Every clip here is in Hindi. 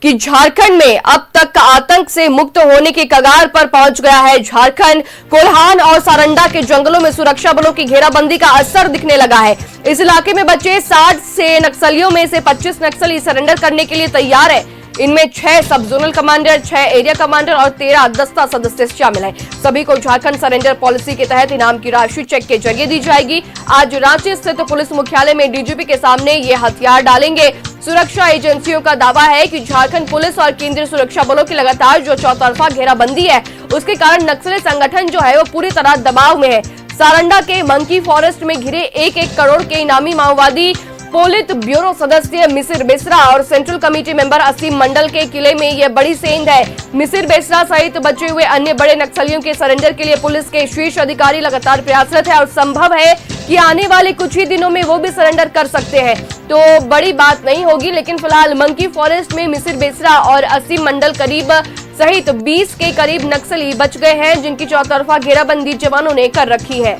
कि झारखंड में अब तक आतंक से मुक्त होने के कगार पर पहुंच गया है। झारखंड कोल्हान और सारंडा के जंगलों में सुरक्षा बलों की घेराबंदी का असर दिखने लगा है। इस इलाके में बचे 60 से नक्सलियों में से 25 नक्सली सरेंडर करने के लिए तैयार है। इनमें 6 सब जोनल कमांडर, 6 एरिया कमांडर और 13 दस्ता सदस्य शामिल हैं। सभी को झारखंड सरेंडर पॉलिसी के तहत इनाम की राशि चेक के जरिए दी जाएगी। आज रांची स्थित पुलिस मुख्यालय में डीजीपी के सामने ये हथियार डालेंगे। सुरक्षा एजेंसियों का दावा है कि झारखंड पुलिस और केंद्रीय सुरक्षा बलों की लगातार जो चौतरफा घेराबंदी है, उसके कारण नक्सली संगठन जो है वो पूरी तरह दबाव में है। सारंडा के मंकी फॉरेस्ट में घिरे 1-1 करोड़ के इनामी माओवादी पोलित ब्यूरो सदस्य मिसिर बेसरा और सेंट्रल कमेटी मेंबर असीम मंडल के किले में यह बड़ी सेंध है। मिसिर बेसरा सहित बचे हुए अन्य बड़े नक्सलियों के सरेंडर के लिए पुलिस के शीर्ष अधिकारी लगातार प्रयासरत है और संभव है कि आने वाले कुछ ही दिनों में वो भी सरेंडर कर सकते हैं। तो बड़ी बात नहीं होगी, लेकिन फिलहाल मंकी फॉरेस्ट में मिसिर बेसरा और असीम मंडल करीब सहित 20 के करीब नक्सली बच गए हैं, जिनकी चौतरफा घेराबंदी जवानों ने कर रखी है।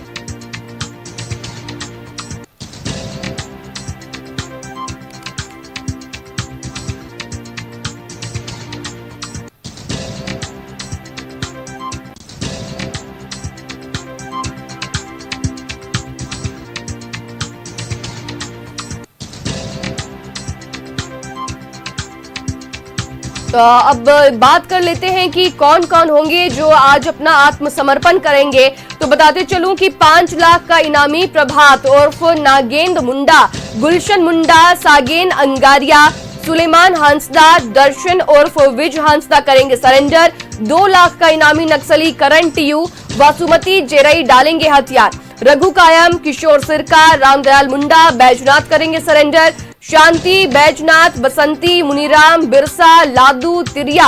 तो अब बात कर लेते हैं कि कौन कौन होंगे जो आज अपना आत्मसमर्पण करेंगे। तो बताते चलूं कि 5 लाख का इनामी प्रभात उर्फ नागेंद्र मुंडा, गुलशन मुंडा, सागेन अंगारिया, सुलेमान हांसदा, दर्शन उर्फ विज हांसदा करेंगे सरेंडर। 2 लाख का इनामी नक्सली करण टीयू, वासुमती जेरई डालेंगे हथियार। रघु कायम, किशोर सिरका, रामदयाल मुंडा, बैजनाथ करेंगे सरेंडर। शांति, बैजनाथ, बसंती, मुनीराम, बिरसा, लादू, तिरिया,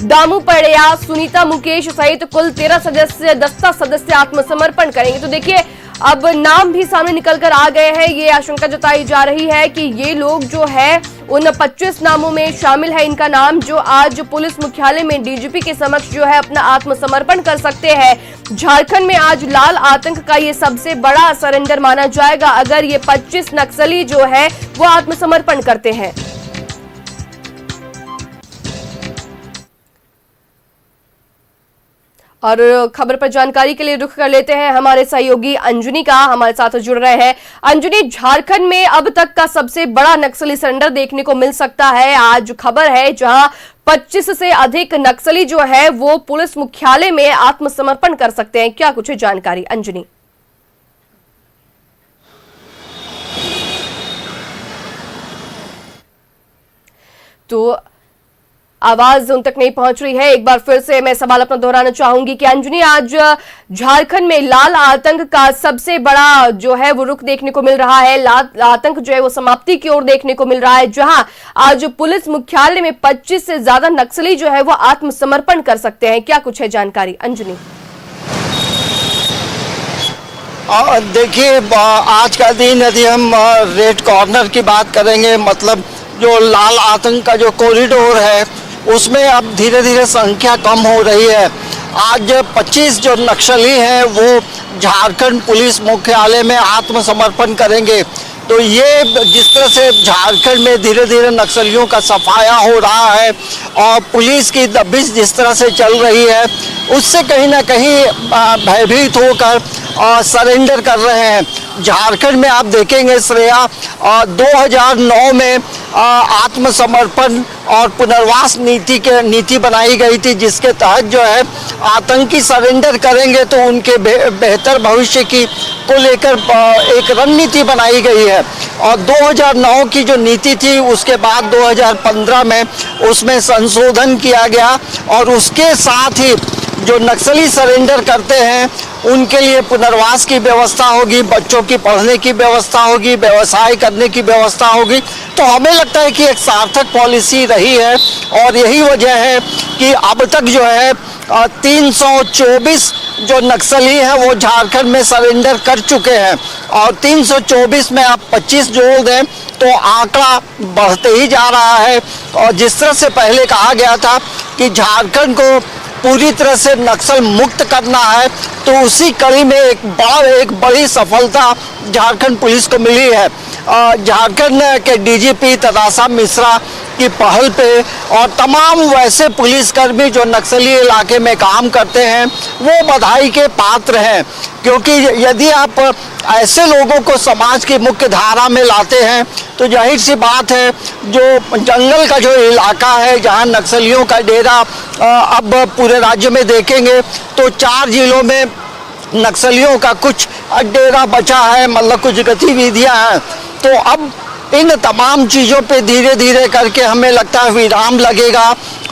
दामू पड़िया, सुनीता, मुकेश सहित कुल 13 सदस्य दस्ता सदस्य आत्मसमर्पण करेंगे। तो देखिए अब नाम भी सामने निकलकर आ गए हैं। ये आशंका जताई जा रही है कि ये लोग जो है उन 25 नामों में शामिल है इनका नाम, जो आज पुलिस मुख्यालय में डीजीपी के समक्ष जो है अपना आत्मसमर्पण कर सकते हैं। झारखंड में आज लाल आतंक का ये सबसे बड़ा सरेंडर माना जाएगा अगर ये 25 नक्सली जो है वो आत्मसमर्पण करते हैं। और खबर पर जानकारी के लिए रुख कर लेते हैं हमारे सहयोगी अंजुनी का, हमारे साथ जुड़ रहे हैं। अंजुनी, झारखंड में अब तक का सबसे बड़ा नक्सली सरेंडर देखने को मिल सकता है। आज खबर है जहां 25 से अधिक नक्सली जो है वो पुलिस मुख्यालय में आत्मसमर्पण कर सकते हैं। क्या कुछ जानकारी अंजुनी? तो आवाज उन तक नहीं पहुंच रही है। एक बार फिर से मैं सवाल अपना दोहराना चाहूंगी कि अंजुनी, आज झारखंड में लाल आतंक का सबसे बड़ा जो है वो रुख देखने को मिल रहा है। लाल आतंक जो है वो समाप्ति की ओर देखने को मिल रहा है, जहां आज पुलिस मुख्यालय में 25 से ज्यादा नक्सली जो है वो आत्मसमर्पण कर सकते हैं। क्या कुछ है जानकारी अंजुनी? देखिए, आज का दिन यदि हम रेड कॉर्नर की बात करेंगे, मतलब जो लाल आतंक का जो कॉरिडोर है उसमें अब धीरे धीरे संख्या कम हो रही है। आज 25 जो नक्सली हैं वो झारखंड पुलिस मुख्यालय में आत्मसमर्पण करेंगे। तो ये जिस तरह से झारखंड में धीरे धीरे नक्सलियों का सफाया हो रहा है और पुलिस की दबिश जिस तरह से चल रही है, उससे कहीं ना कहीं भयभीत होकर सरेंडर कर रहे हैं। झारखंड में आप देखेंगे श्रेया, 2009 में आत्मसमर्पण और पुनर्वास नीति बनाई गई थी, जिसके तहत जो है आतंकी सरेंडर करेंगे तो उनके बेहतर भविष्य की को लेकर एक रणनीति बनाई गई है। और 2009 की जो नीति थी उसके बाद 2015 में उसमें संशोधन किया गया और उसके साथ ही जो नक्सली सरेंडर करते हैं उनके लिए पुनर्वास की व्यवस्था होगी, बच्चों की पढ़ने की व्यवस्था होगी, व्यवसाय करने की व्यवस्था होगी। तो हमें लगता है कि एक सार्थक पॉलिसी रही है और यही वजह है कि अब तक जो है 324 जो नक्सली हैं वो झारखंड में सरेंडर कर चुके हैं और 324 में आप 25 जोड़ दें तो आंकड़ा बढ़ते ही जा रहा है। और जिस तरह से पहले कहा गया था कि झारखंड को पूरी तरह से नक्सल मुक्त करना है, तो उसी कड़ी में एक बड़ी सफलता झारखंड पुलिस को मिली है। झारखंड के डीजीपी तदासा मिश्रा की पहल पे और तमाम वैसे पुलिसकर्मी जो नक्सली इलाके में काम करते हैं वो बधाई के पात्र हैं, क्योंकि यदि आप ऐसे लोगों को समाज की मुख्य धारा में लाते हैं तो जाहिर सी बात है जो जंगल का जो इलाका है जहां नक्सलियों का डेरा अब पूरे राज्य में देखेंगे तो 4 जिलों में नक्सलियों का कुछ डेरा बचा है, मतलब कुछ गतिविधियां हैं। तो अब इन तमाम चीज़ों पे धीरे धीरे करके हमें लगता है विराम लगेगा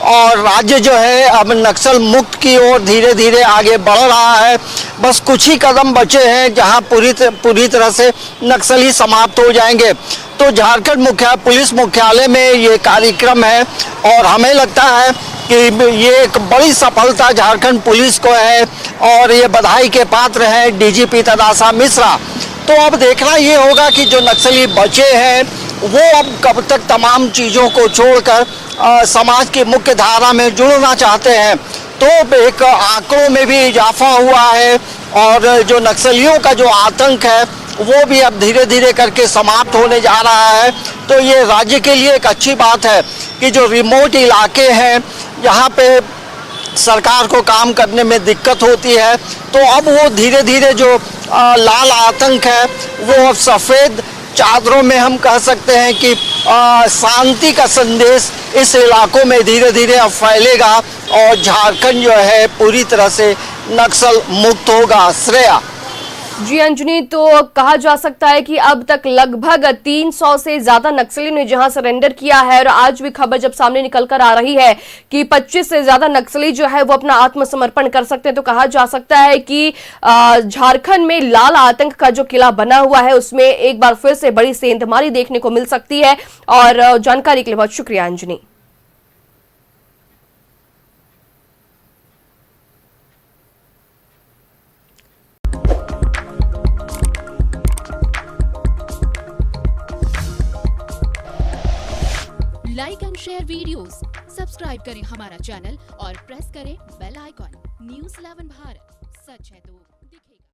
और राज्य जो है अब नक्सल मुक्त की ओर धीरे धीरे आगे बढ़ रहा है। बस कुछ ही कदम बचे हैं जहां पूरी तरह से नक्सली समाप्त हो जाएंगे। तो झारखंड पुलिस मुख्यालय में ये कार्यक्रम है और हमें लगता है कि ये एक बड़ी सफलता झारखंड पुलिस को है और ये बधाई के पात्र हैं डीजीपी तनासा मिश्रा। तो अब देखना ये होगा कि जो नक्सली बचे हैं वो अब कब तक तमाम चीज़ों को छोड़कर समाज की मुख्य धारा में जुड़ना चाहते हैं। तो एक आंकड़ों में भी इजाफा हुआ है और जो नक्सलियों का जो आतंक है वो भी अब धीरे धीरे करके समाप्त होने जा रहा है। तो ये राज्य के लिए एक अच्छी बात है कि जो रिमोट इलाके हैं जहाँ पे सरकार को काम करने में दिक्कत होती है तो अब वो धीरे धीरे जो लाल आतंक है वो अब सफ़ेद चादरों में हम कह सकते हैं कि शांति का संदेश इस इलाकों में धीरे धीरे अब फैलेगा और झारखंड जो है पूरी तरह से नक्सल मुक्त होगा। श्रेया। जी अंजनी, तो कहा जा सकता है कि अब तक लगभग 300 से ज्यादा नक्सलियों ने जहां सरेंडर किया है और आज भी खबर जब सामने निकल कर आ रही है कि 25 से ज्यादा नक्सली जो है वो अपना आत्मसमर्पण कर सकते हैं, तो कहा जा सकता है कि झारखंड में लाल आतंक का जो किला बना हुआ है उसमें एक बार फिर से बड़ी सेंधमारी देखने को मिल सकती है। और जानकारी के लिए बहुत शुक्रिया Anjani. Like and share videos, subscribe करें हमारा चैनल और प्रेस करें बेल आइकॉन। न्यूज़ 11 भारत, सच है तो।